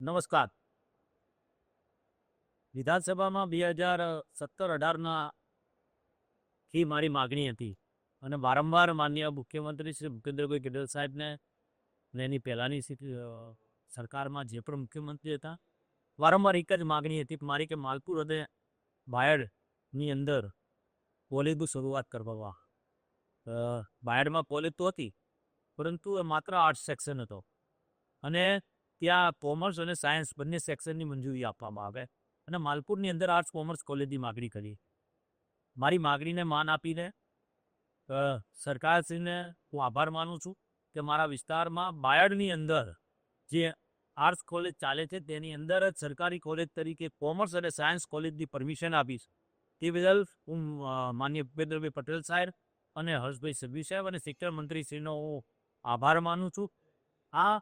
નમસ્કાર. વિધાનસભામાં 2017-18ના થી મારી માગણી હતી અને વારંવાર માનનીય મુખ્યમંત્રી શ્રી ભૂપેન્દ્રભાઈ પટેલ સાહેબને અને એની પહેલાંની સરકારમાં જે પણ મુખ્યમંત્રી હતા, વારંવાર એક જ માગણી હતી મારી કે માલપુર અને બાયડની અંદર કોલેજની શરૂઆત કરવામાં. બાયડમાં કોલેજ તો હતી, પરંતુ એ માત્ર આર્ટ્સ સેક્શન હતો અને ત્યાં કોમર્સ અને સાયન્સ બંને સેક્શનની મંજૂરી આપવામાં આવે અને માલપુરની અંદર આર્ટ્સ કોમર્સ કોલેજની માગણી કરી. મારી માગણીને માન આપીને સરકારશ્રીને હું આભાર માનું છું કે મારા વિસ્તારમાં બાયડની અંદર જે આર્ટ્સ કોલેજ ચાલે છે તેની અંદર જ સરકારી કોલેજ તરીકે કોમર્સ અને સાયન્સ કોલેજની પરમિશન આપીશ. તે બદલ હું માનનીય ભૂપેન્દ્રભાઈ પટેલ સાહેબ અને હર્ષભાઈ સંઘવી સાહેબ અને શિક્ષણ મંત્રીશ્રીનો હું આભાર માનું છું. આ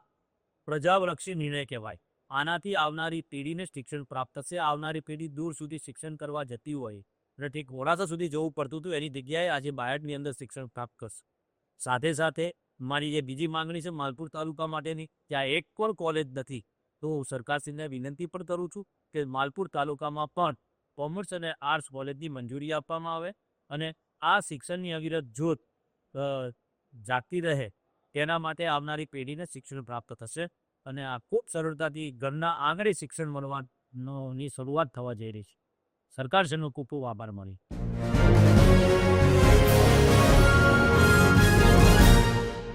પ્રજાલક્ષી નિર્ણય કહેવાય. આનાથી આવનારી પેઢીને શિક્ષણ પ્રાપ્ત થશે. આવનારી પેઢી દૂર સુધી શિક્ષણ કરવા જતી હોય અને ઠીક મોડાસા સુધી જવું પડતું હતું, એની જગ્યાએ આજે બાયડની અંદર શિક્ષણ પ્રાપ્ત કરશે. સાથે સાથે મારી જે બીજી માંગણી છે માલપુર તાલુકા માટેની, ત્યાં એક પણ કોલેજ નથી, તો હું સરકારશ્રીને વિનંતી પણ કરું છું કે માલપુર તાલુકામાં પણ કોમર્સ અને આર્ટ્સ કોલેજની મંજૂરી આપવામાં આવે અને આ શિક્ષણની અવિરત જ્યોત જાગતી રહે તેના માટે આવનારી પેઢીને શિક્ષણ પ્રાપ્ત થશે અને આ ખૂબ સરળતાથી ઘરના આંગણે શિક્ષણ મળવાની શરૂઆત થવા જઈ રહી છે. સરકારશ્રીનો ખૂબ ખૂબ આભાર માની.